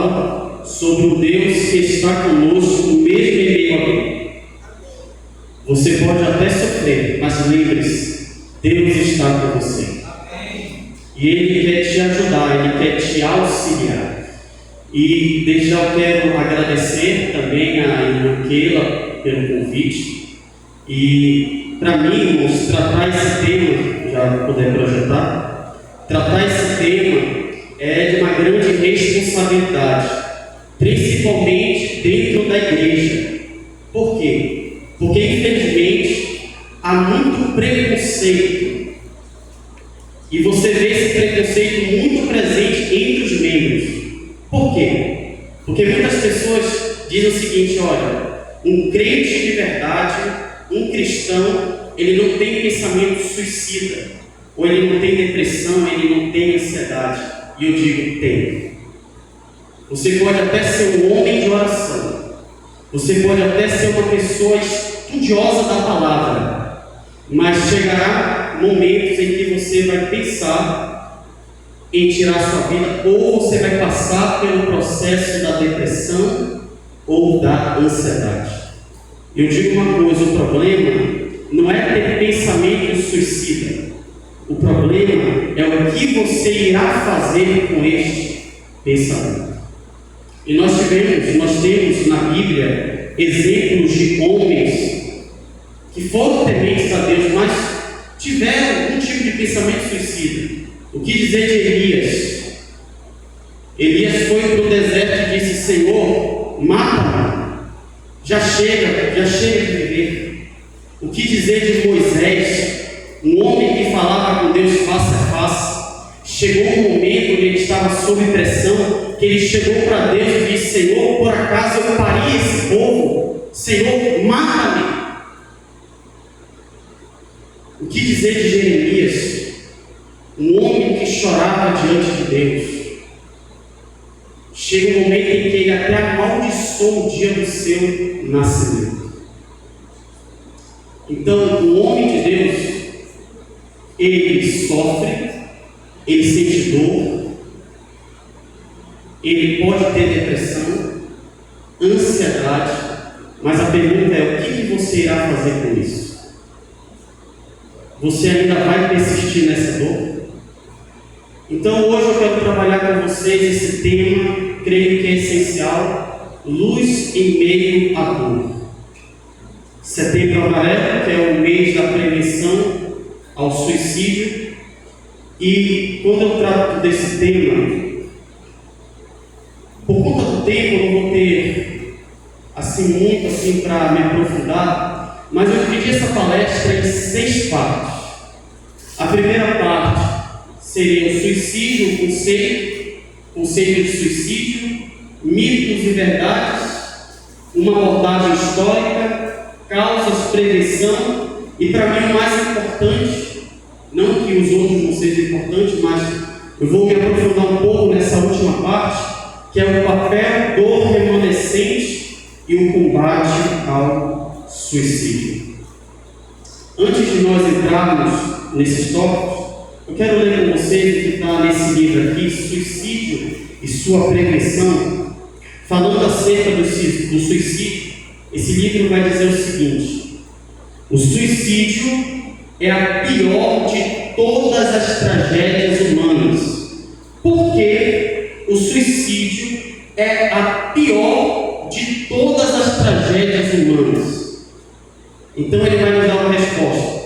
fala sobre o Deus que está conosco mesmo em meio à vida. Você pode até sofrer, mas lembre-se, Deus está com você. E Ele quer te ajudar, Ele quer te auxiliar. E desde já eu quero agradecer também a irmã Keila pelo convite. E para mim, irmãos, tratar esse tema, já puder projetar, tratar esse tema é de uma grande responsabilidade, principalmente dentro da igreja. Por quê? Porque infelizmente há muito preconceito. E você vê esse preconceito muito presente entre os membros. Por quê? Porque muitas pessoas dizem o seguinte: olha, um crente de verdade, um cristão, ele não tem pensamento suicida, ou ele não tem depressão, ele não tem ansiedade. E eu digo, tem. Você pode até ser um homem de oração, você pode até ser uma pessoa estudiosa da palavra, mas chegará momentos em que você vai pensar em tirar sua vida, ou você vai passar pelo processo da depressão ou da ansiedade. Eu digo uma coisa: o problema não é ter pensamento suicida, o problema é o que você irá fazer com este pensamento. E nós temos na Bíblia exemplos de homens que foram tementes a Deus, mas tiveram algum tipo de pensamento suicida. O que dizer de Elias? Elias foi para o deserto e disse: Senhor, mata-me, já chega de viver. O que dizer de Moisés, um homem que falava com Deus face a face? Chegou um momento onde ele estava sob pressão, que ele chegou para Deus e disse: Senhor, por acaso eu pari esse povo? Senhor, mata-me. O que dizer de Jeremias, um homem que chorava diante de Deus? Chega um momento em que ele até amaldiçoou o dia do seu nascimento. Então, o homem de Deus, ele sofre, ele sente dor, ele pode ter depressão, ansiedade, mas a pergunta é: o que você irá fazer com isso? Você ainda vai persistir nessa dor? Então hoje eu quero trabalhar com vocês esse tema, creio que é essencial: luz em meio à dor. Setembro Amarelo, que é o mês da prevenção ao suicídio. E quando eu trato desse tema, por conta do tempo eu não vou ter muito para me aprofundar, mas eu dividi essa palestra em 6 partes. A primeira parte seria o suicídio, o conceito de suicídio, mitos e verdades, uma abordagem histórica, causas, prevenção e, para mim, o mais importante, não que os outros não sejam importantes, mas eu vou me aprofundar um pouco nessa última parte, que é o papel do remanescente e o combate ao suicídio. Antes de nós entrarmos nesses tópicos, eu quero ler com vocês o que está nesse livro aqui, Suicídio e Sua Prevenção, falando acerca do suicídio. Esse livro vai dizer o seguinte: o suicídio é a pior de todas as tragédias humanas. Porque o suicídio é a pior de todas as tragédias humanas. Então ele vai nos dar uma resposta.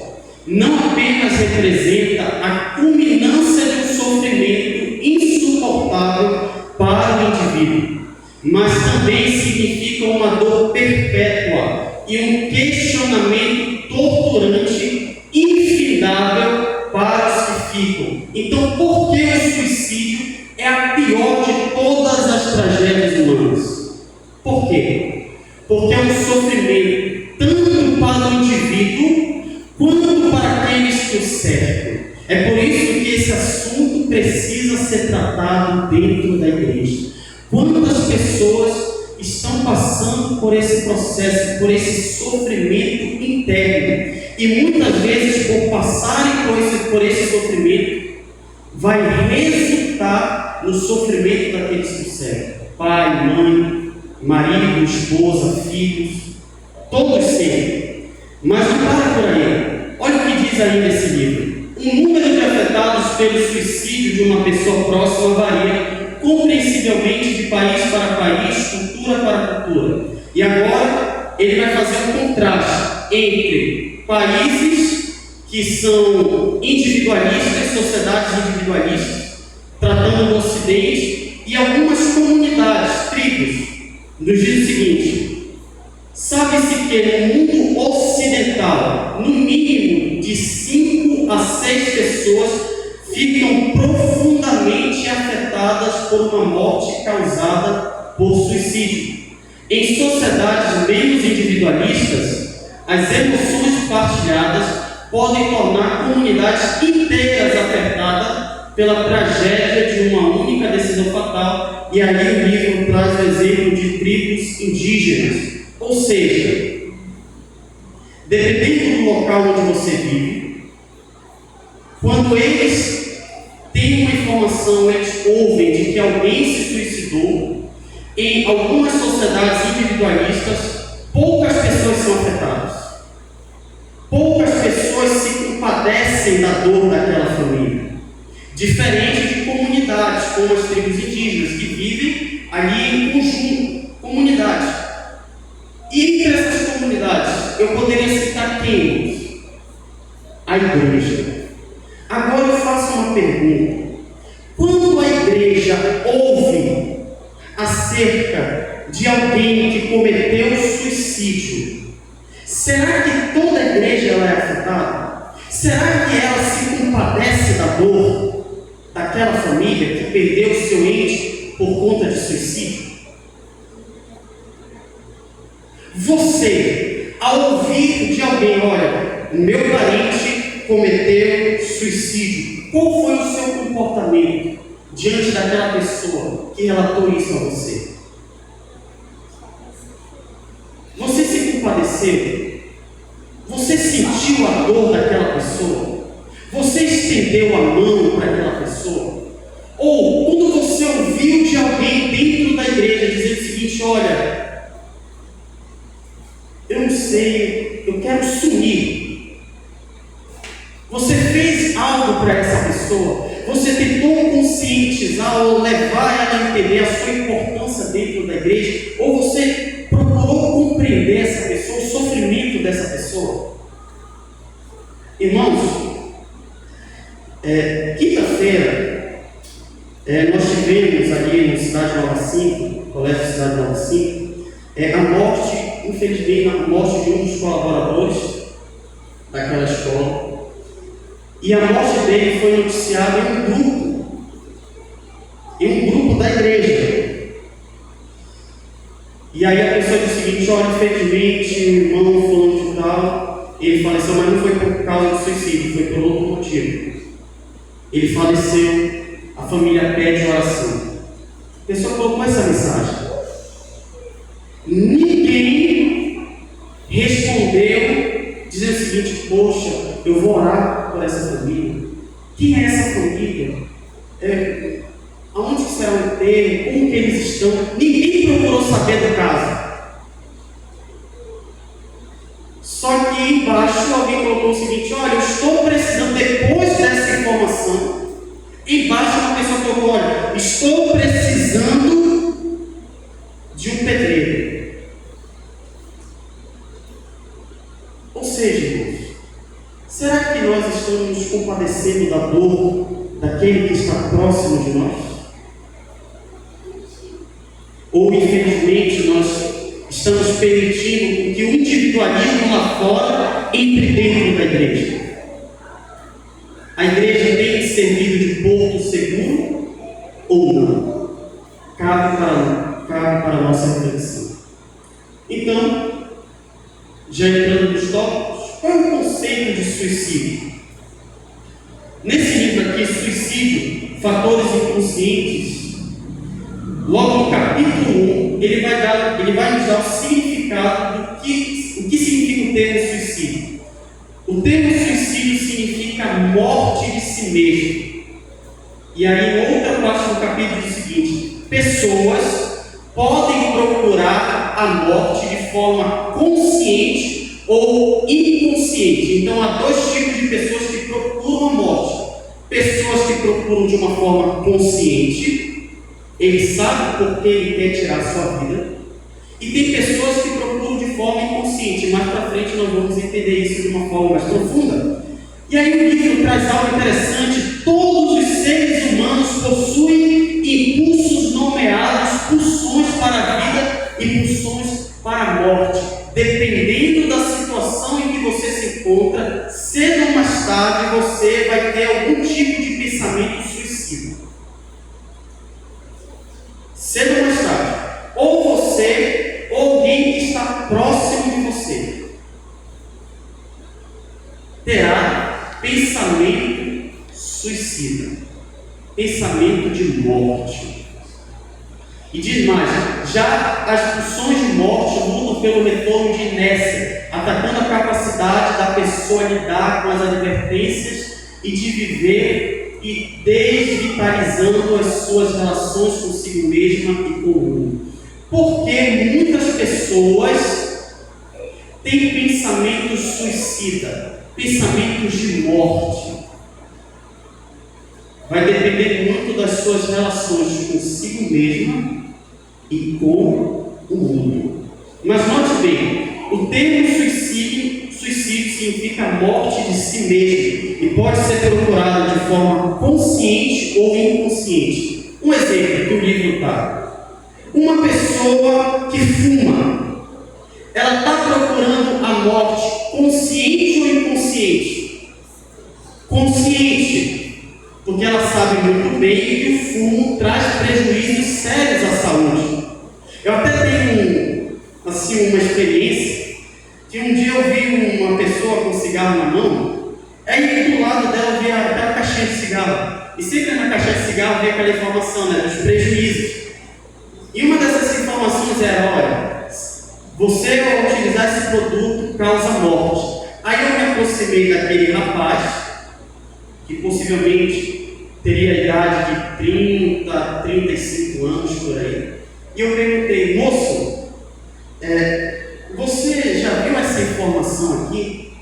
Não apenas representa a culminância de um sofrimento insuportável para o indivíduo, mas também significa uma dor perpétua e um questionamento torturante infindável para os que ficam. Então, por que o suicídio é a pior de todas as tragédias humanas? Por quê? Porque é um sofrimento tanto para o indivíduo quanto para aqueles que o cercam. É por isso que esse assunto precisa ser tratado dentro da igreja. Quantas pessoas estão passando por esse processo, por esse sofrimento interno, e muitas vezes, por passarem por esse sofrimento, vai resultar no sofrimento daqueles que o cercam. pai, mãe, marido, esposa, filhos, todos servem. Mas não para por aí. Olha o que diz aí nesse livro. O número de afetados pelo suicídio de uma pessoa próxima varia compreensivelmente de país para país, cultura para cultura. E agora ele vai fazer um contraste entre países que são individualistas, sociedades individualistas, tratando do Ocidente, e algumas comunidades, tribos. Nos diz o seguinte: sabe-se que no mundo ocidental, no mínimo de 5 a 6 pessoas ficam profundamente afetadas por uma morte causada por suicídio. Em sociedades menos individualistas, as emoções partilhadas podem tornar comunidades inteiras afetadas pela tragédia de uma única decisão fatal. E aí o livro traz o exemplo de tribos indígenas. Ou seja, dependendo do local onde você vive, quando eles têm uma informação, eles ouvem de que alguém se suicidou, em algumas sociedades individualistas, poucas pessoas são afetadas. Poucas pessoas se compadecem da dor daquela família. Diferente de comunidades, como as tribos indígenas, que vivem ali em conjunto, comunidades. E entre essas comunidades, eu poderia citar quem? A igreja. Agora eu faço uma pergunta. Quando a igreja ouve acerca de alguém que cometeu suicídio, será que toda a igreja ela é afetada? Será que ela se compadece da dor daquela família que perdeu seu ente por conta de suicídio? Você, ao ouvir de alguém, olha, o meu parente cometeu suicídio, qual foi o seu comportamento diante daquela pessoa que relatou isso a você? Você se compadeceu? Você sentiu a dor daquela pessoa? Você estendeu a mão para aquela pessoa? Ou quando você ouviu de alguém dentro da igreja dizer o seguinte: olha, eu não sei, eu quero sumir. Você fez algo para essa pessoa? Você tentou conscientizar ou levar ela a entender a sua importância dentro da igreja? Ou você procurou compreender essa pessoa, o sofrimento dessa pessoa? Irmãos, quinta-feira, nós tivemos ali no Cidade Nova 5, Colégio Cidade Nova 5, a morte, infelizmente, a morte de um dos colaboradores daquela escola. E a morte dele foi noticiada em um grupo da igreja. E aí a pessoa disse o seguinte: olha, infelizmente, o irmão fulano de tal, ele faleceu, mas não foi por causa do suicídio, foi por outro motivo. Ele faleceu, a família pede oração. A pessoa colocou essa mensagem. Ninguém respondeu dizendo o seguinte: poxa, eu vou orar por essa família. Quem é essa família? Aonde será o enterro? Como que eles estão? Ninguém procurou saber do caso. Só que embaixo alguém colocou o seguinte: olha, eu estou precisando, depois dessa informação, embaixo uma pessoa colocou: olha, estou precisando de um pedreiro. Ou seja, irmãos, será que nós estamos nos compadecendo da dor daquele que está próximo de nós? Ou, infelizmente, nós estamos permitindo que o individualismo lá fora entre dentro da igreja? A igreja tem servido de porto seguro ou não? Cabe para a nossa reflexão. Então, já entrando nos tópicos, qual é o conceito de suicídio? Nesse livro aqui, Suicídio, Fatores Inconscientes, logo no capítulo 1, ele vai nos dar o significado do que significa o termo suicídio. O termo suicídio significa morte de si mesmo. E aí, em outra parte do capítulo diz o seguinte: pessoas podem procurar a morte de forma consciente ou inconsciente. Então, há dois tipos de pessoas que procuram a morte. Pessoas que procuram de uma forma consciente, ele sabe por que ele quer tirar a sua vida. E tem pessoas que procuram de forma inconsciente. Mais para frente nós vamos entender isso de uma forma mais profunda. E aí o livro traz algo interessante. Todos os seres humanos possuem impulsos nomeados, pulsões para a vida e pulsões para a morte. Dependendo da situação em que você se encontra, cedo ou mais tarde você vai ter algum tipo de pensamento suicida. Cedo ou mais tarde. Ou você, ou alguém que está próximo de você, terá pensamento suicida, pensamento de morte. E diz mais, já as pulsões de morte lutam pelo retorno de inércia, atacando a capacidade da pessoa lidar com as advertências e de viver e desvitalizando as suas relações consigo mesma e com o mundo. Porque muitas pessoas têm pensamentos suicida, pensamentos de morte. Vai depender muito das suas relações consigo mesma e com o mundo. Mas note bem, o termo suicídio significa a morte de si mesmo e pode ser procurado de forma consciente ou inconsciente. Um exemplo que o livro dá. Uma pessoa que fuma, ela está procurando a morte consciente ou inconsciente? Consciente, porque ela sabe muito bem que o fumo traz prejuízos sérios à saúde. Eu até tenho uma experiência, que um dia eu vi uma pessoa com cigarro na mão, aí do lado dela havia aquela caixinha de cigarro, e sempre na caixinha de cigarro havia aquela informação, dos prejuízos. E uma dessas informações era, olha, você ao utilizar esse produto causa morte. Aí eu me aproximei daquele rapaz, que possivelmente teria a idade de 30, 35 anos por aí. E eu perguntei, moço, você já viu essa informação aqui?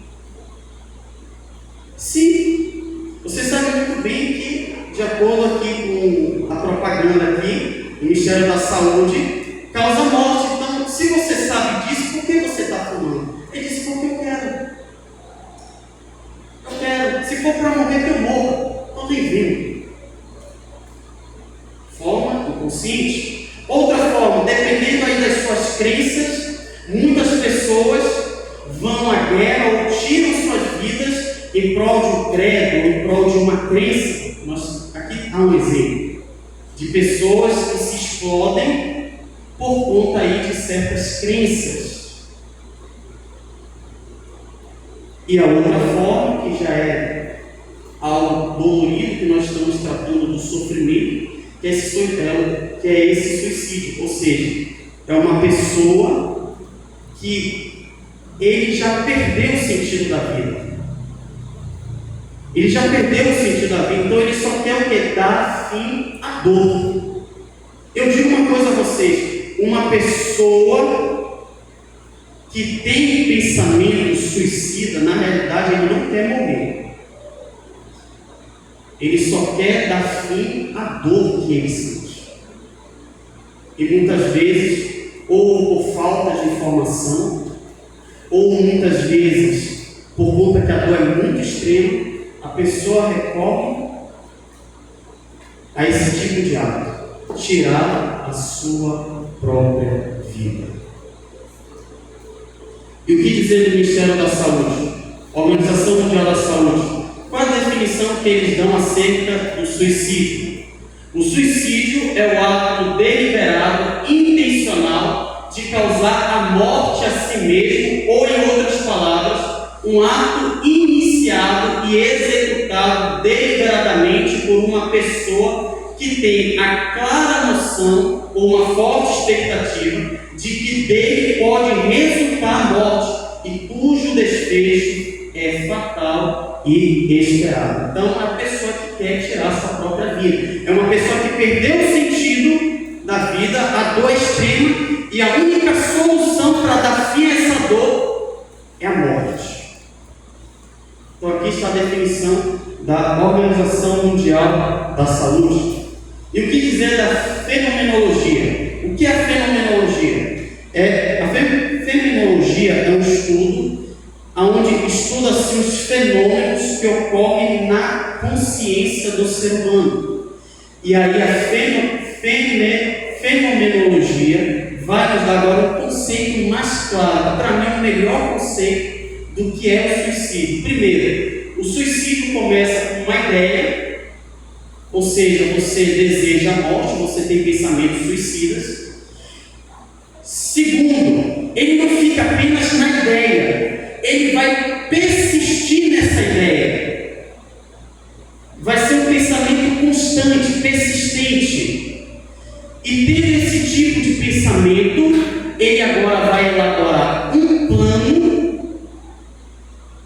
Sim, você sabe muito bem que, de acordo aqui com a propaganda aqui, o Ministério da Saúde causa morte. Então, se você sabe disso, por que você está fumando? Ele disse, porque eu quero. Eu quero. Se for para morrer, que eu morro. Não tem vindo. Forma inconsciente. Outra forma, dependendo aí das suas crenças, muitas pessoas vão à guerra ou tiram suas vidas em prol de um credo, em prol de uma crença. Mas aqui há um exemplo de pessoas que se explodem por conta aí de certas crenças. E a outra forma, que já é algo dolorido, que nós estamos tratando do sofrimento, que é esse suicídio. Ou seja, é uma pessoa que ele já perdeu o sentido da vida. Ele já perdeu o sentido da vida, então ele só quer o que? Dar fim à dor. Eu digo uma coisa a vocês, uma pessoa que tem pensamento suicida, na realidade ele não quer morrer. Ele só quer dar fim à dor que ele sente. E muitas vezes, ou por falta de informação, ou muitas vezes por conta que a dor é muito extrema, a pessoa recorre a esse tipo de ato, tirar a sua própria vida. E o que dizer do Ministério da Saúde? Organização Mundial da Saúde. Qual a definição que eles dão acerca do suicídio? O suicídio é o ato deliberado, intencional, de causar a morte a si mesmo, ou em outras palavras, um ato iniciado e executado deliberadamente por uma pessoa que tem a clara noção ou uma forte expectativa de que dele pode resultar a morte e cujo desfecho é fatal e esperado. Então, é uma pessoa que quer tirar sua própria vida. É uma pessoa que perdeu o sentido da vida, a dor extrema, e a única solução para dar fim a essa dor é a morte. Então aqui está a definição da Organização Mundial da Saúde. E o que dizer da fenomenologia? O que é a fenomenologia? A fenomenologia é um estudo onde estuda-se os fenômenos que ocorrem na consciência do ser humano. E aí a fenomenologia vai nos dar agora um conceito mais claro, para mim o melhor conceito do que é o suicídio. Primeiro, o suicídio começa com uma ideia, ou seja, você deseja a morte, você tem pensamentos suicidas. Segundo, ele não fica apenas na ideia, ele vai persistir nessa ideia. Vai ser um pensamento constante, persistente. E tendo esse tipo de pensamento, ele agora vai elaborar um plano.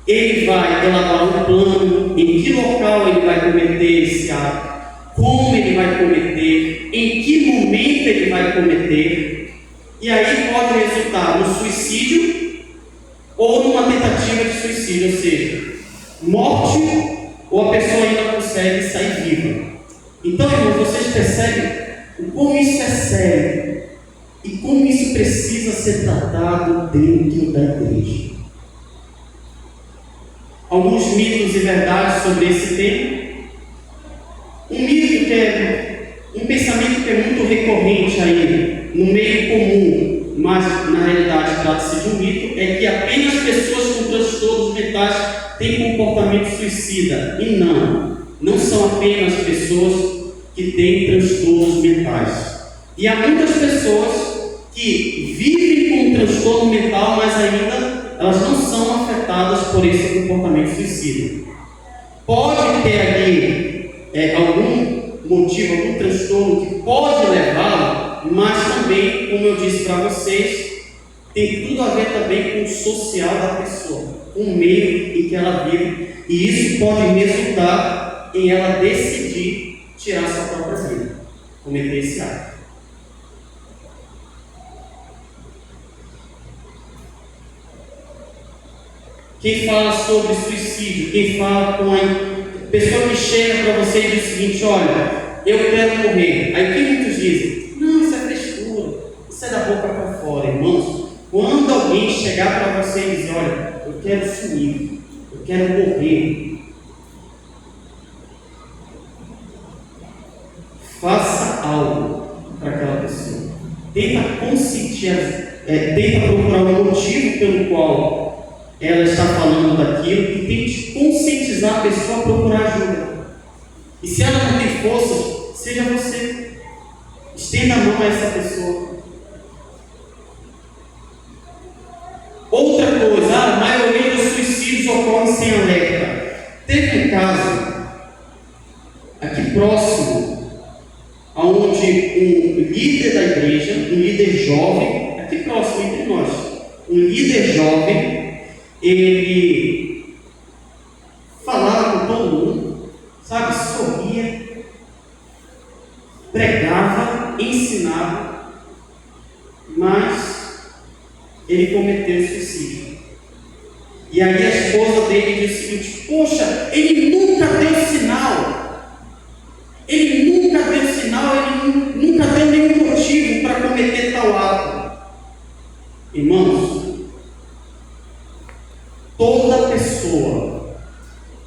Ele vai elaborar um plano em que local ele vai cometer esse ato, como ele vai cometer, em que momento ele vai cometer. E aí pode resultar no suicídio ou numa tentativa de suicídio, ou seja, morte, ou a pessoa ainda consegue sair viva. Então, irmãos, vocês percebem como isso é sério e como isso precisa ser tratado dentro da igreja. Alguns mitos e verdades sobre esse tema. Um mito que é um pensamento que é muito recorrente aí no meio comum, mas na realidade trata-se de um mito, é que apenas pessoas com transtornos mentais têm comportamento suicida. E não são apenas pessoas que têm transtornos mentais. E há muitas pessoas que vivem com um transtorno mental, mas ainda elas não são afetadas por esse comportamento suicida. Pode ter ali algum motivo, algum transtorno que pode levá-lo, mas também, como eu disse para vocês, tem tudo a ver também com o social da pessoa, com o meio em que ela vive, e isso pode resultar em ela decidir tirar sua própria vida, cometer esse ato. Quem fala sobre suicídio, quem fala com a pessoa que chega para você e diz o seguinte: olha, eu quero morrer. Aí o que muitos dizem? Não, isso é frescura, isso é da boca para fora. Irmãos, quando alguém chegar para você e dizer: olha, eu quero sumir, eu quero morrer, faça algo para aquela pessoa. Tenta procurar um motivo pelo qual ela está falando daquilo e tente conscientizar a pessoa a procurar ajuda. E se ela não tem força, seja você. Estenda a mão a essa pessoa. Outra coisa, a maioria dos suicídios ocorre sem alerta. Teve um caso aqui próximo, onde um líder da igreja, um líder jovem, aqui próximo entre nós, um líder jovem, ele falava com todo mundo, sabe, sorria, pregava, ensinava, mas ele cometeu suicídio. E aí a esposa dele disse o seguinte: poxa, ele nunca deu sinal, ele nunca deu nenhum motivo para cometer tal ato. Irmãos, toda pessoa,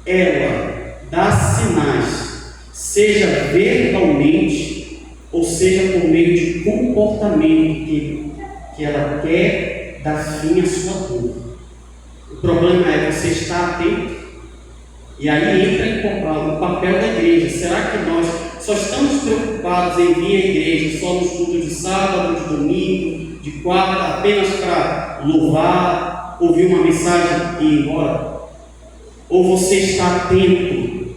ela dá sinais, seja verbalmente, ou seja por meio de comportamento que ela quer dar fim à sua dor. O problema é você estar atento, e aí entra o papel da igreja. Será que nós só estamos preocupados em vir à igreja só nos cultos de sábado, de domingo, de quarta, apenas para louvar, ouvir uma mensagem e ir embora? Ou você está atento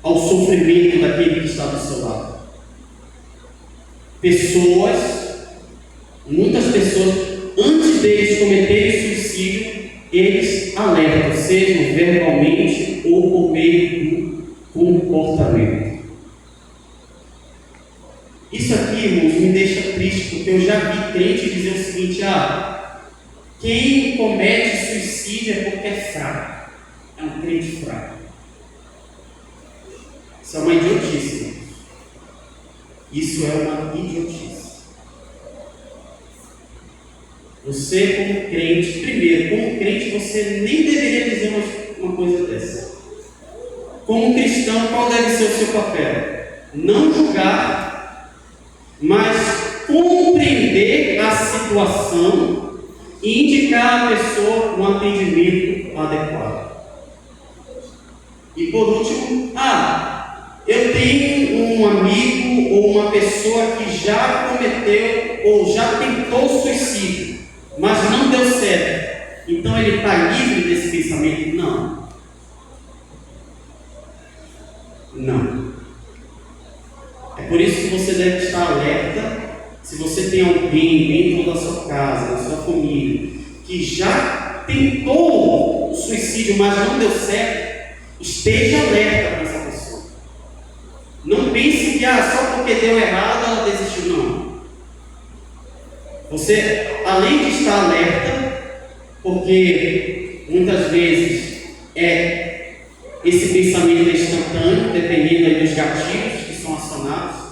ao sofrimento daquele que está do seu lado? Muitas pessoas, antes deles cometerem suicídio, eles alertam, seja verbalmente ou por meio do comportamento. Isso aqui, irmãos, me deixa triste, porque eu já vi crente dizer o seguinte: quem comete suicídio é porque é fraco, é um crente fraco. Isso é uma idiotice. Isso é uma idiotice. Você, como crente, primeiro, como crente, você nem deveria dizer uma coisa dessa. Como cristão, qual deve ser o seu papel? Não julgar, mas compreender a situação e indicar à pessoa um atendimento adequado. E por último, eu tenho um amigo ou uma pessoa que já cometeu ou já tentou suicídio, mas não deu certo. Então ele está livre desse pensamento? Não. É por isso que você deve estar alerta. Se você tem alguém dentro da sua casa, da sua família, que já tentou o suicídio, mas não deu certo, esteja alerta para essa pessoa. Não pense que só porque deu errado ela desistiu. Não. Você, além de estar alerta, porque muitas vezes esse pensamento é instantâneo, dependendo aí dos gatilhos que são acionados,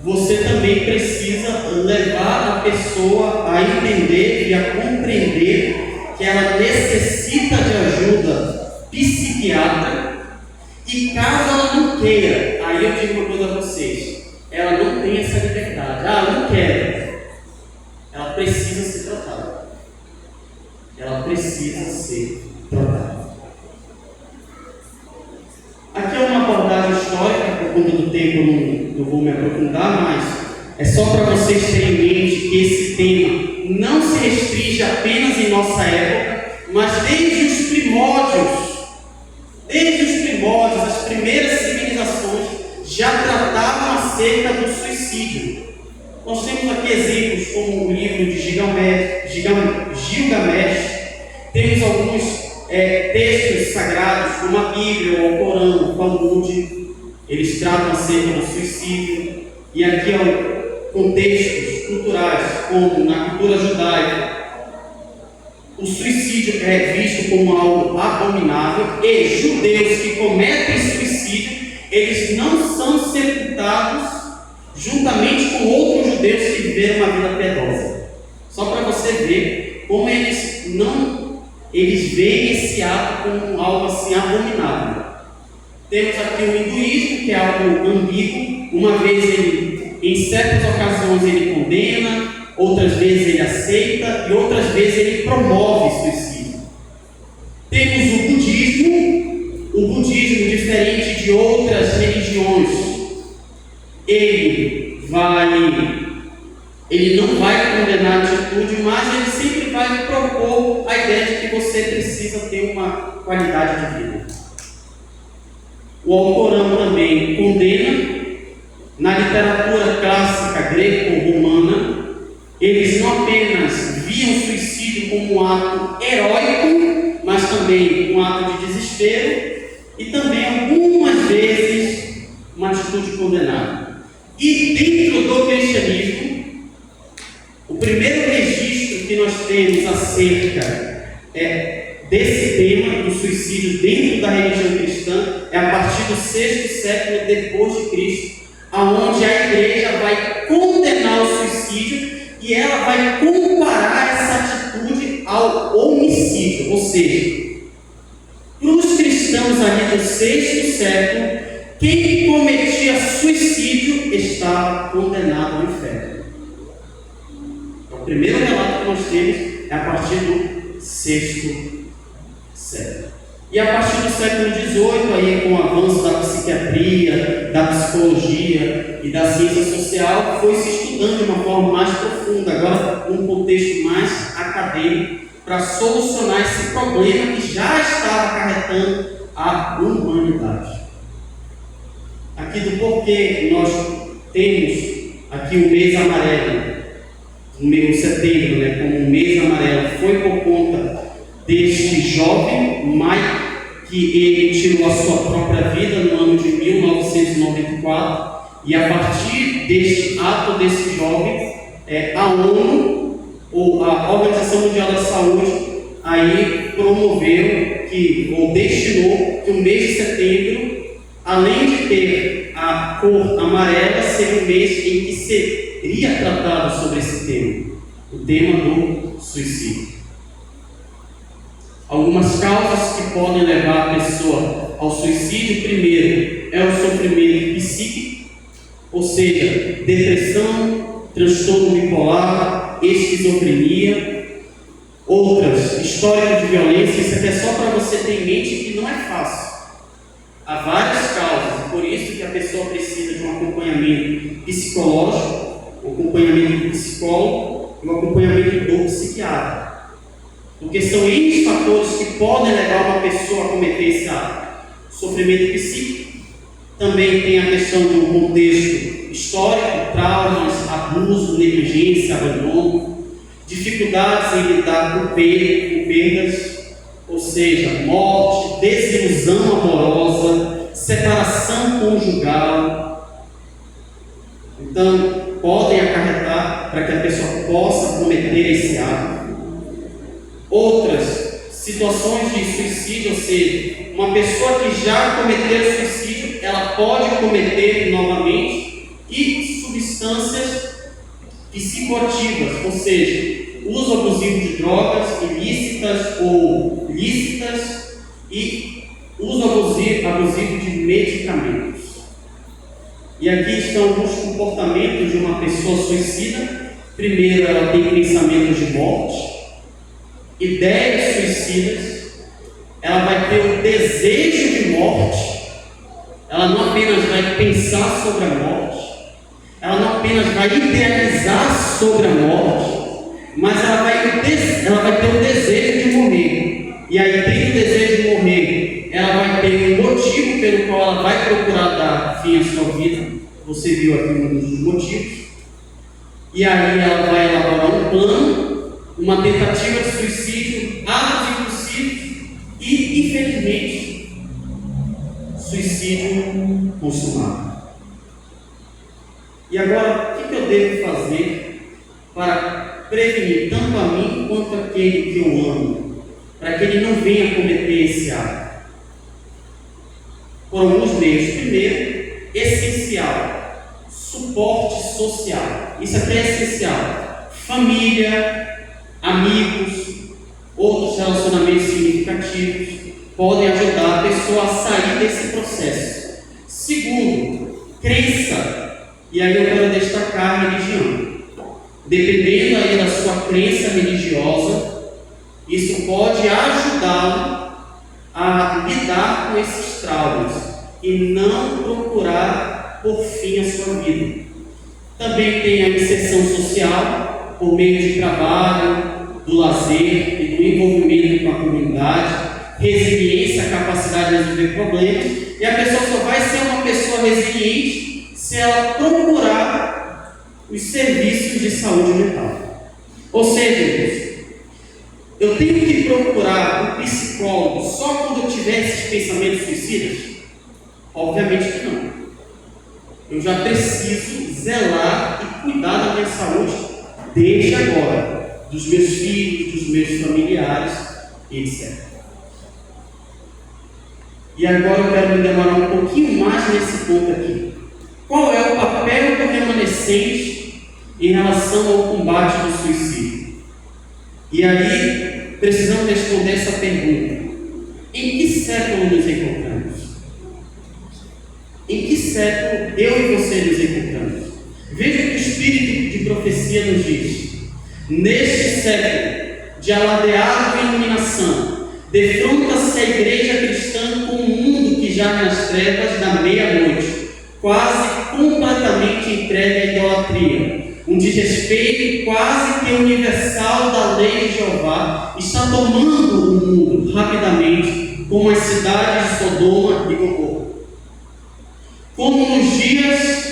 você também precisa levar a pessoa a entender e a compreender que ela necessita de ajuda psiquiátrica, e caso ela não queira, aí eu digo uma coisa a vocês: ela não tem essa liberdade. Não quero. Ela precisa ser tratada. Aqui é uma abordagem histórica, por conta do tempo não vou me aprofundar, mas é só para vocês terem em mente que esse tema não se restringe apenas em nossa época, mas desde os primórdios, as primeiras civilizações já tratavam acerca do suicídio. Nós temos aqui exemplos como o livro de Gilgamesh, temos alguns textos sagrados, como a Bíblia, o Corão, o Talmud, eles tratam acerca do suicídio. E aqui contextos culturais, como na cultura judaica, o suicídio é visto como algo abominável, e judeus que cometem suicídio, eles não são sepultados juntamente com outros judeus que viveram uma vida piedosa. Só para você ver como eles veem esse ato como algo assim abominável. Temos aqui o hinduísmo, que é algo ambíguo. Uma vez em certas ocasiões ele condena, outras vezes ele aceita e outras vezes ele promove suicídio. Temos o budismo, diferente de outras religiões, ele não vai condenar a atitude, mas ele sempre vai propor a ideia de que você precisa ter uma qualidade de vida. O Alcorão também condena. Na literatura clássica greco-romana, eles não apenas viam o suicídio como um ato heróico, mas também um ato de desespero e também algumas vezes uma atitude condenável. E dentro do cristianismo, o primeiro registro que nós temos acerca desse tema do suicídio dentro da religião cristã é a partir do 6º século depois de Cristo, aonde a igreja vai condenar o suicídio e ela vai comparar essa atitude ao homicídio. Ou seja, para os cristãos ali do 6º século, quem cometia suicídio estava condenado ao inferno. Então, o primeiro relato que nós temos é a partir do 6º século. E a partir do século XVIII, aí, com o avanço da psiquiatria, da psicologia e da ciência social, foi se estudando de uma forma mais profunda, agora num contexto mais acadêmico, para solucionar esse problema que já estava acarretando a humanidade. Aqui do porquê nós temos aqui o mês amarelo, no mês de setembro, como um mês amarelo, foi por conta deste jovem Mike, que ele tirou a sua própria vida no ano de 1994, E a partir deste ato desse jovem, a ONU, ou a Organização Mundial da Saúde, aí promoveu ou destinou que o mês de setembro, além de ter a cor amarela, seria um mês em que seria tratado sobre esse tema, o tema do suicídio. Algumas causas que podem levar a pessoa ao suicídio: primeiro, é o sofrimento psíquico, ou seja, depressão, transtorno bipolar, esquizofrenia. Outras, histórico de violência. Isso aqui é só para você ter em mente que não é fácil. Há várias causas, por isso que a pessoa precisa de um acompanhamento psicológico, um acompanhamento do psicólogo e um acompanhamento do psiquiatra. Porque são N fatores que podem levar uma pessoa a cometer esse ato. Sofrimento psíquico, também tem a questão do contexto histórico, traumas, abuso, negligência, abandono, dificuldades em lidar com perdas, ou seja, morte, desilusão amorosa, separação conjugal. Então, podem acarretar para que a pessoa possa cometer esse ato. Outras situações de suicídio, ou seja, uma pessoa que já cometeu suicídio, ela pode cometer novamente, e substâncias psicoativas, ou seja, uso abusivo de drogas ilícitas ou lícitas e uso abusivo de medicamentos. E aqui estão alguns comportamentos de uma pessoa suicida. Primeiro, ela tem pensamentos de morte, ideias suicidas, ela vai ter o desejo de morte, ela não apenas vai pensar sobre a morte, ela não apenas vai idealizar sobre a morte, mas ela vai ter o desejo de morrer. E aí, tendo o desejo de morrer, ela vai ter um motivo pelo qual ela vai procurar dar fim à sua vida. Você viu aqui um dos motivos. E aí ela vai elaborar um plano, uma tentativa de suicídio, atos impulsivos e, infelizmente, suicídio consumado. E agora, o que eu devo fazer para prevenir tanto a mim quanto aquele que eu amo, para que ele não venha cometer esse ato? Por alguns meios. Primeiro, essencial, suporte social. Isso aqui é essencial. Família, amigos, outros relacionamentos significativos podem ajudar a pessoa a sair desse processo. Segundo, crença. E aí eu quero destacar a religião. Dependendo aí da sua crença religiosa, isso pode ajudá-lo a lidar com esses traumas e não procurar por fim a sua vida. Também tem a inserção social por meio de trabalho, do lazer e do envolvimento com a comunidade, resiliência, capacidade de resolver problemas, e a pessoa só vai ser uma pessoa resiliente se ela procurar os serviços de saúde mental. Ou seja, eu tenho que procurar um psicólogo só quando eu tiver esses pensamentos suicidas? Obviamente que não. Eu já preciso zelar e cuidar da minha saúde desde agora, dos meus filhos, dos meus familiares, etc. E agora eu quero me demorar um pouquinho mais nesse ponto aqui. Qual é o papel do remanescente em relação ao combate do suicídio? E aí, precisamos responder essa pergunta. Em que século nos encontramos? Em que século eu e você nos encontramos? Veja o que o Espírito de profecia nos diz. Neste século de alardeada iluminação, defronta-se a igreja cristã com um mundo que já nas trevas da meia-noite, quase completamente entregue à idolatria. Um desrespeito quase que universal da lei de Jeová está tomando o mundo rapidamente, como as cidades de Sodoma e Gomorra. Como nos dias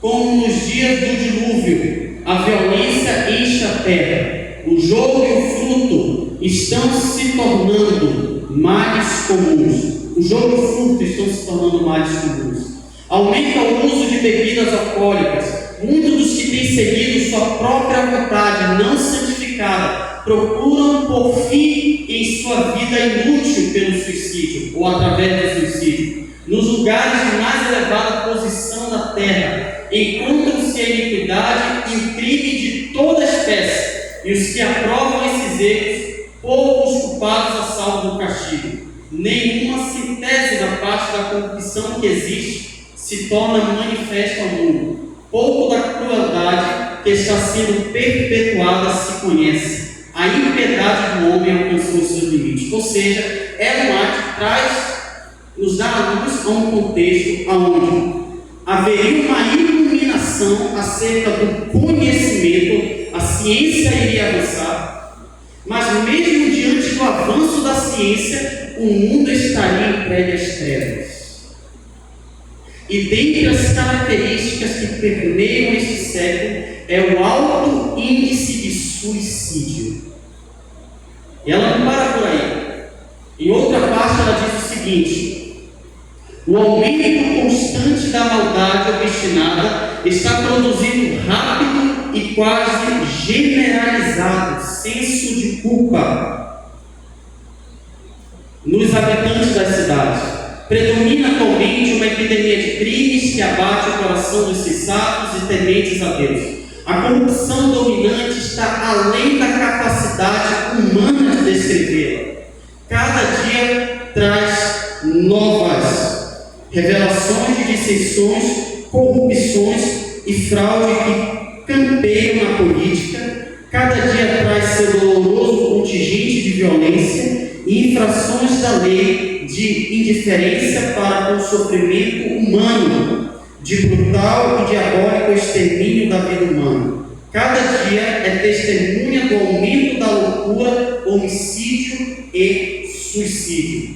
do dilúvio, a violência enche a terra, o jogo e o fruto estão se tornando mais comuns. O jogo e o fruto estão se tornando mais comuns. Aumenta o uso de bebidas alcoólicas. Muitos dos que têm seguido sua própria vontade não santificada procuram por fim em sua vida inútil pelo suicídio ou através do suicídio. Nos lugares de mais elevada posição da terra encontram-se a iniquidade e o crime de toda espécie, e os que aprovam esses erros, poucos culpados a salvo do castigo. Nenhuma síntese da parte da corrupção que existe se torna manifesta ao mundo. Pouco da crueldade que está sendo perpetuada se conhece. A impiedade do homem alcançou os seus limites. Ou seja, Ellen White nos dá a luz a um contexto onde haveria uma iluminação acerca do conhecimento, a ciência iria avançar, mas mesmo diante do avanço da ciência, o mundo estaria entregue às trevas. E dentre as características que permeiam este século é o alto índice de suicídio. E ela não para por aí. Em outra parte ela diz o seguinte: o aumento constante da maldade obstinada está produzindo rápido e quase generalizado senso de culpa nos habitantes das cidades. Predomina atualmente uma epidemia de crimes que abate o coração dos sensatos e tementes a Deus. A corrupção dominante está além da capacidade humana de descrevê-la. Cada dia traz novas revelações de dissensões, corrupções e fraude que campeiam na política. Cada dia traz seu doloroso contingente de violência e infrações da lei, de indiferença para com o sofrimento humano, de brutal e diabólico extermínio da vida humana. Cada dia é testemunha do aumento da loucura, homicídio e suicídio.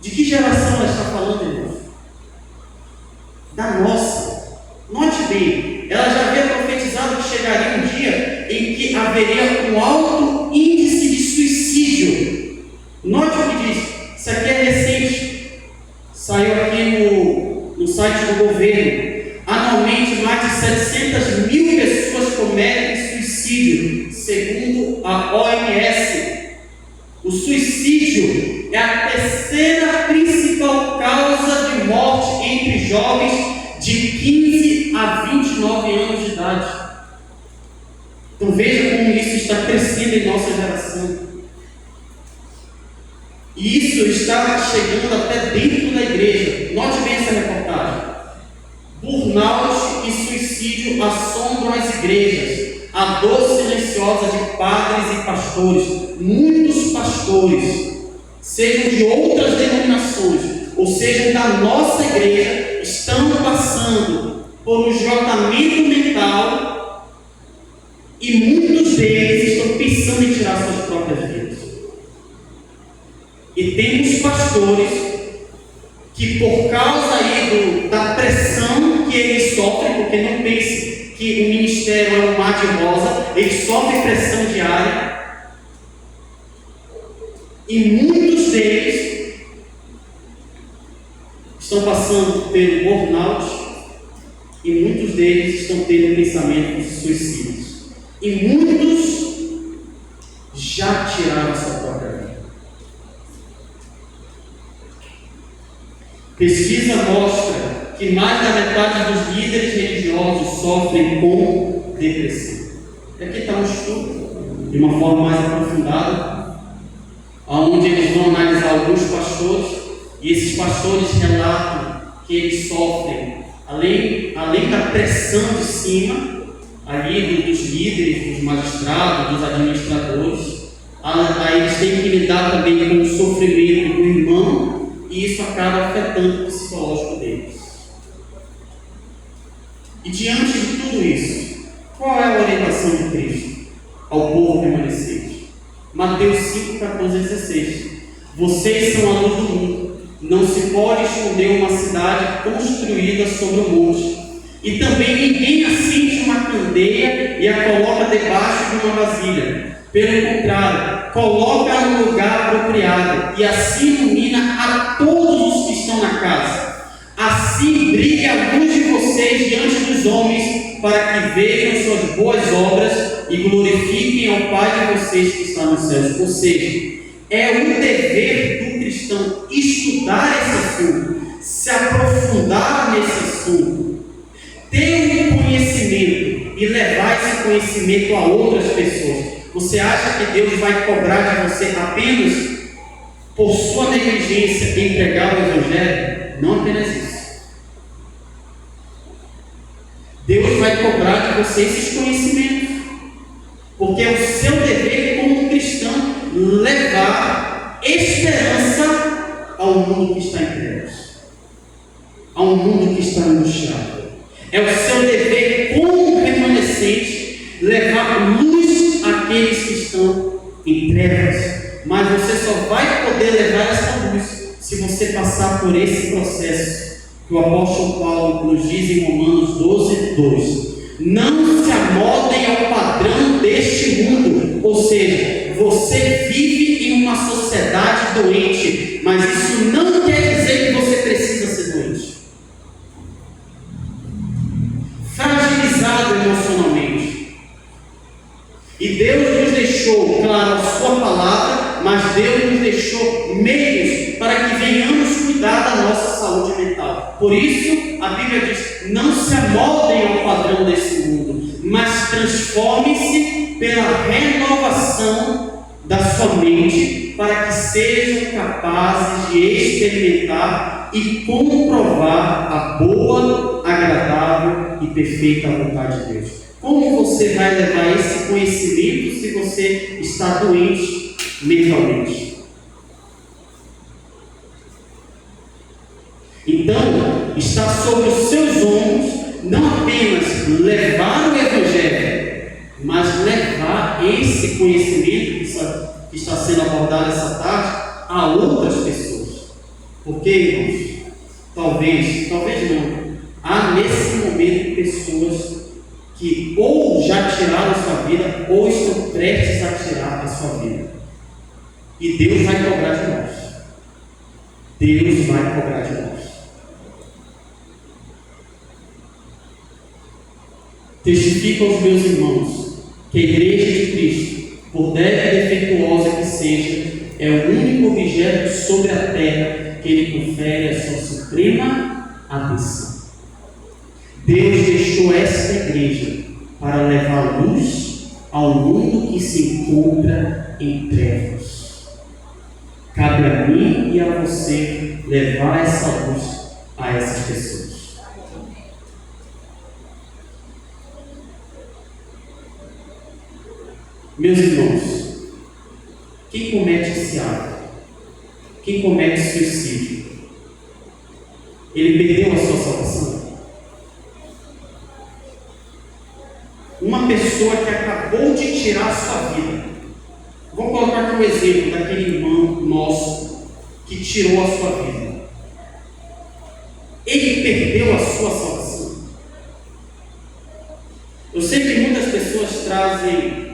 De que geração ela está falando, irmãos? Da nossa. Note bem, ela já havia profetizado que chegaria um dia em que haveria um alto índice de suicídio. Note o que diz. Isso aqui é recente. Saiu aqui no site do governo. Anualmente, mais de 700 mil pessoas cometem suicídio, segundo a OMS. O suicídio é a terceira principal causa de morte entre jovens de 15 a 29 anos de idade. Então veja como isso está crescendo em nossa geração. E isso está chegando até dentro da igreja. Note bem essa reportagem. Burnout e suicídio assombram as igrejas. A dor silenciosa de padres e pastores. Muitos pastores, sejam de outras denominações, ou sejam da nossa igreja, estão passando por um esgotamento mental e muitos deles estão pensando em tirar suas próprias vidas. E temos pastores que, por causa aí da pressão que eles sofrem, porque não pense que o ministério é um mar de rosa, eles sofrem pressão diária, e muitos deles estão passando pelo burnout, e muitos deles estão tendo pensamentos suicidas, e muitos já tiraram a sua própria vida. Pesquisa mostra que mais da metade dos líderes religiosos sofrem com depressão. Aqui está um estudo, de uma forma mais aprofundada, onde eles vão analisar alguns pastores, e esses pastores relatam que eles sofrem, além da pressão de cima, ali dos líderes, dos magistrados, dos administradores, aí eles têm que lidar também com o sofrimento do irmão, e isso acaba afetando o psicológico deles. E diante de tudo isso, qual é a orientação de Cristo ao povo remanescente? Mateus 5, 14 e 16. Vocês são a luz do mundo. Não se pode esconder uma cidade construída sobre o monte. E também ninguém acende uma candeia e a coloca debaixo de uma vasilha. Pelo contrário, coloca no lugar apropriado e assim ilumina a todos os que estão na casa. Assim brilhe a luz de vocês diante dos homens, para que vejam suas boas obras e glorifiquem ao Pai de vocês que está nos céus. Ou seja, é um dever do cristão estudar esse assunto, se aprofundar nesse assunto, ter um conhecimento e levar esse conhecimento a outras pessoas. Você acha que Deus vai cobrar de você apenas por sua negligência em pregar o Evangelho? Não apenas isso. Deus vai cobrar de você esses conhecimentos, porque é o seu dever como cristão levar esperança ao mundo que está em trevas, ao mundo que está angustiado. É o seu dever como remanescente levar luz àqueles que estão em trevas. Mas você só vai poder levar essa luz se você passar por esse processo que o apóstolo Paulo nos diz em Romanos 12:2. Não se amoldem ao padrão deste mundo. Ou seja, você vive em uma sociedade doente, mas isso não quer dizer que você precisa ser doente. Fragilizado emocionalmente. E Deus nos deixou, claro, a sua palavra, mas Deus nos deixou meios para que venhamos cuidar da nossa saúde mental. Por isso, a Bíblia diz: não se amoldem ao padrão desse mundo, mas transformem-se pela renovação da sua mente, para que sejam capazes de experimentar e comprovar a boa, agradável e perfeita vontade de Deus. Como você vai levar esse conhecimento se você está doente mentalmente? Então, está sobre os seus ombros não apenas levar o Evangelho, mas levar esse conhecimento que está sendo abordado essa tarde a outras pessoas. Porque, irmãos, talvez não, há nesse momento pessoas que ou já tiraram a sua vida, ou estão prestes a tirar a sua vida. E Deus vai cobrar de nós. Deus vai cobrar de nós. Testifico aos meus irmãos que a Igreja de Cristo, por débil e defeituosa que seja, é o único objeto sobre a terra que Ele confere a sua suprema atenção. Deus deixou esta igreja para levar luz ao mundo que se encontra em trevas. Cabe a mim e a você levar essa luz a essas pessoas. Meus irmãos, quem comete esse ato, quem comete suicídio, ele perdeu a sua salvação? Uma pessoa que acabou de tirar a sua vida. Vamos colocar aqui um exemplo daquele irmão nosso que tirou a sua vida. Ele perdeu a sua salvação. Eu sei que muitas pessoas trazem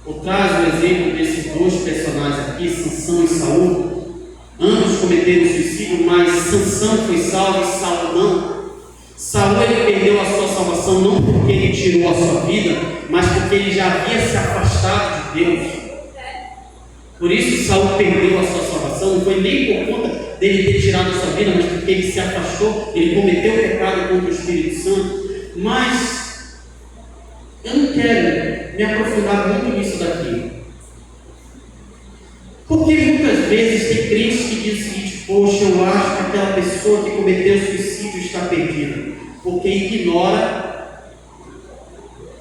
o exemplo desses dois personagens aqui, Sansão e Saul. Ambos cometeram suicídio, mas Sansão foi salvo e Saul não. Saul ele perdeu a sua salvação não porque ele tirou a sua vida, mas porque ele já havia se afastado de Deus. Por isso Saul perdeu a sua salvação, não foi nem por conta dele ter tirado a sua vida, mas porque ele se afastou, ele cometeu o pecado contra o Espírito Santo. Mas eu não quero me aprofundar muito nisso daqui, porque muitas vezes tem crentes que dizem o seguinte: poxa, eu acho que aquela pessoa que cometeu suicídio está perdida, porque ignora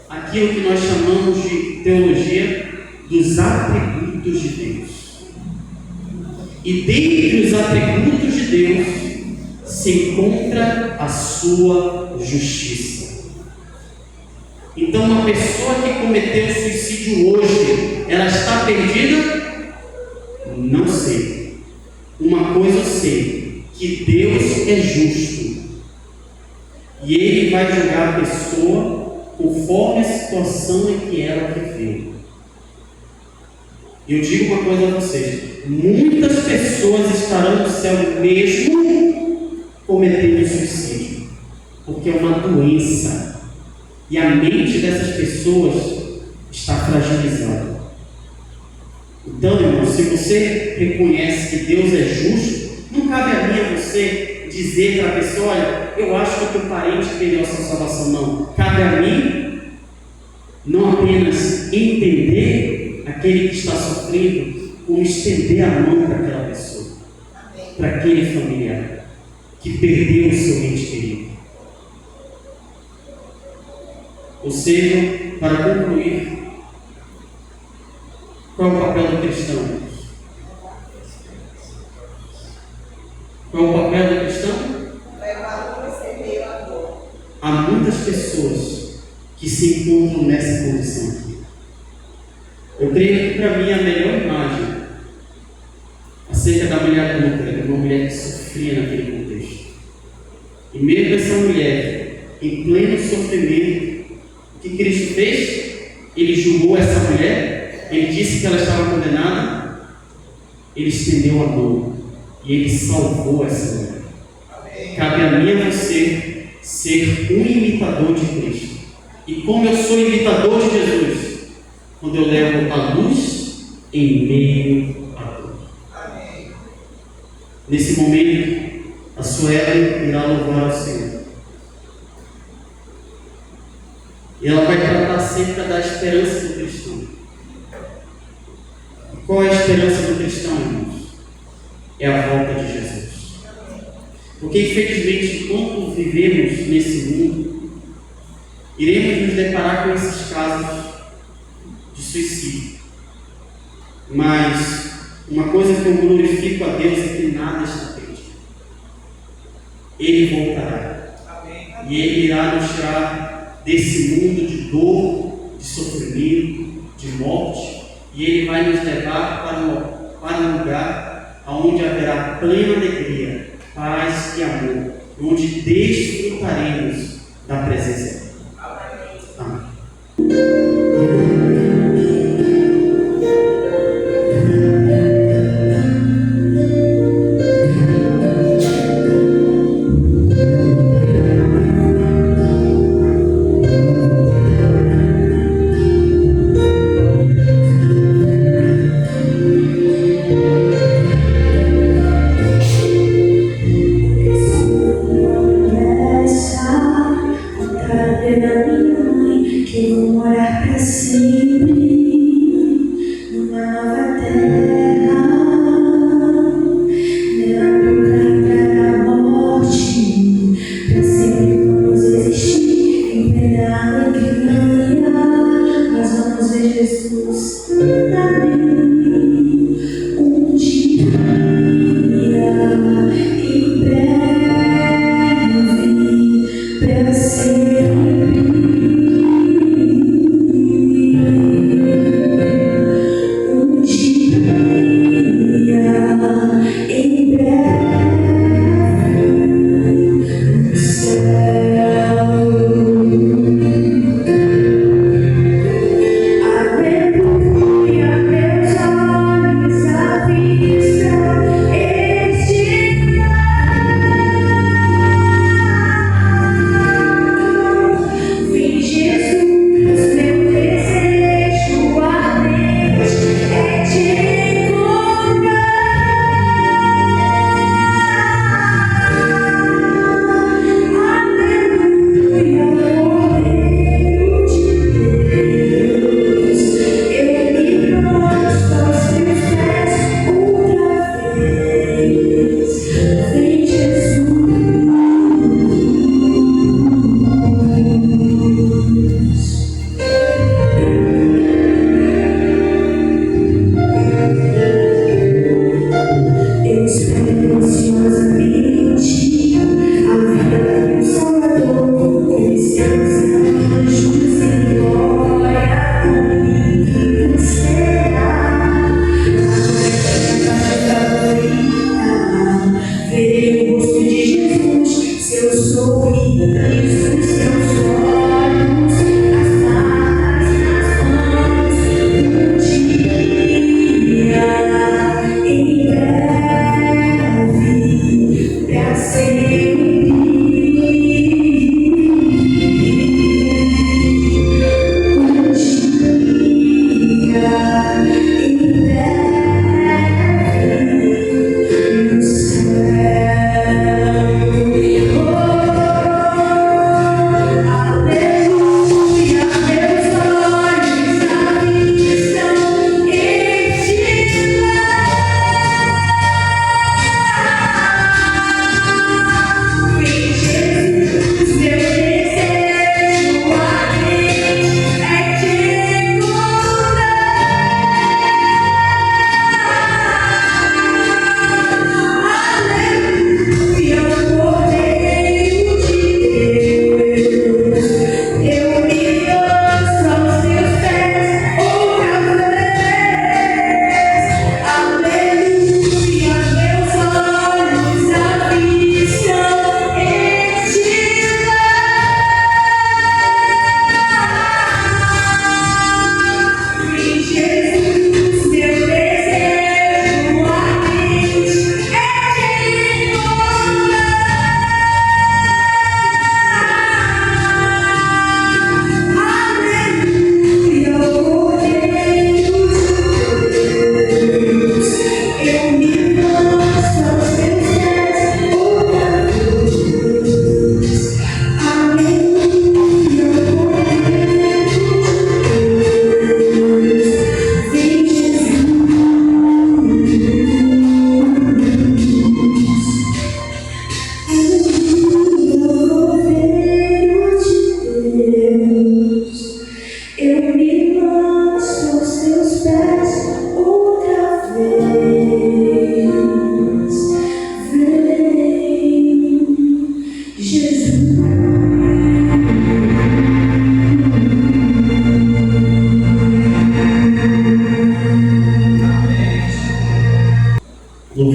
aquilo que nós chamamos de teologia dos atributos de Deus. E dentre os atributos de Deus se encontra a sua justiça. Então, uma pessoa que cometeu suicídio hoje, ela está perdida? Não sei. Uma coisa eu sei, que Deus é justo e Ele vai julgar a pessoa conforme a situação em que ela viveu. Eu digo uma coisa a vocês: muitas pessoas estarão no céu mesmo cometendo suicídio, porque é uma doença e a mente dessas pessoas está fragilizada. Então, irmão, se você reconhece que Deus é justo, não cabe a mim a você dizer para a pessoa: olha, eu acho que o teu parente perdeu a sua salvação. Não. Cabe a mim não apenas entender aquele que está sofrendo, como estender a mão para aquela pessoa, para aquele familiar que perdeu o seu ente querido. Ou seja, para concluir, qual é o papel do cristão? Qual é o papel do cristão? Há muitas pessoas que se encontram nessa condição aqui. Eu creio que para mim a melhor imagem acerca da mulher adulta é uma mulher que sofria naquele contexto. E mesmo essa mulher, em pleno sofrimento, o que Cristo fez? Ele julgou essa mulher, ele disse que ela estava condenada, ele estendeu a mão e ele salvou essa mulher. Cabe a mim e a você ser um imitador de Cristo. E como eu sou imitador de Jesus? Quando eu levo a luz em meio à dor. Nesse momento, a Suelen irá louvar ao Senhor. E ela vai tratar acerca da esperança do cristão. E qual é a esperança do cristão, irmãos? É a volta de Jesus. Porque, infelizmente, enquanto vivemos nesse mundo, iremos nos deparar com esses casos de suicídio. Mas uma coisa que eu glorifico a Deus é que nada está perdido. Ele voltará. E Ele irá nos tirar desse mundo de dor, de sofrimento, de morte. E Ele vai nos levar para um lugar onde haverá plena alegria, paz e amor, onde desfrutaremos da presença dele. Amém. Essa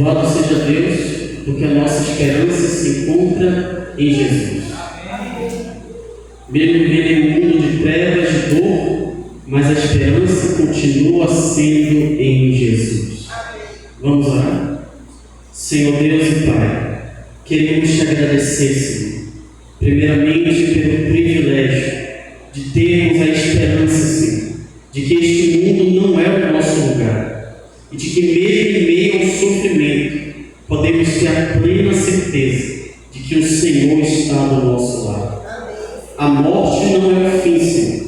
Louvado seja Deus, porque a nossa esperança se encontra em Jesus. Mesmo vivendo em um mundo de trevas, de dor, mas a esperança continua sendo em Jesus. Vamos orar? Senhor Deus e Pai, queremos te agradecer, Senhor, primeiramente pelo privilégio de termos a esperança, Senhor, de que este mundo não é o nosso lugar e de que mesmo em meio ao sofrimento podemos ter a plena certeza de que o Senhor está do nosso lado. A morte não é o fim, Senhor,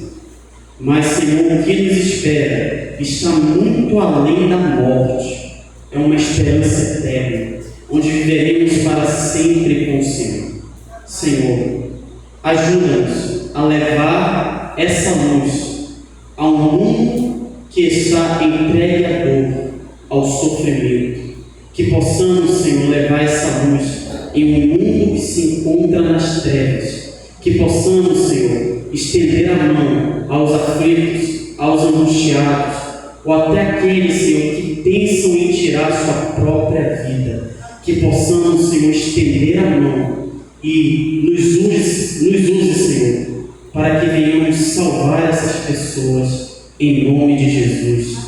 mas, Senhor, o que nos espera está muito além da morte. É uma esperança eterna, onde viveremos para sempre com o Senhor. Senhor, ajuda-nos a levar essa luz a um mundo que está entregue à dor, ao sofrimento. Que possamos, Senhor, levar essa luz em um mundo que se encontra nas trevas. Que possamos, Senhor, estender a mão aos aflitos, aos angustiados, ou até aqueles, Senhor, que pensam em tirar sua própria vida. Que possamos, Senhor, estender a mão e nos use, Senhor, para que venhamos salvar essas pessoas, em nome de Jesus.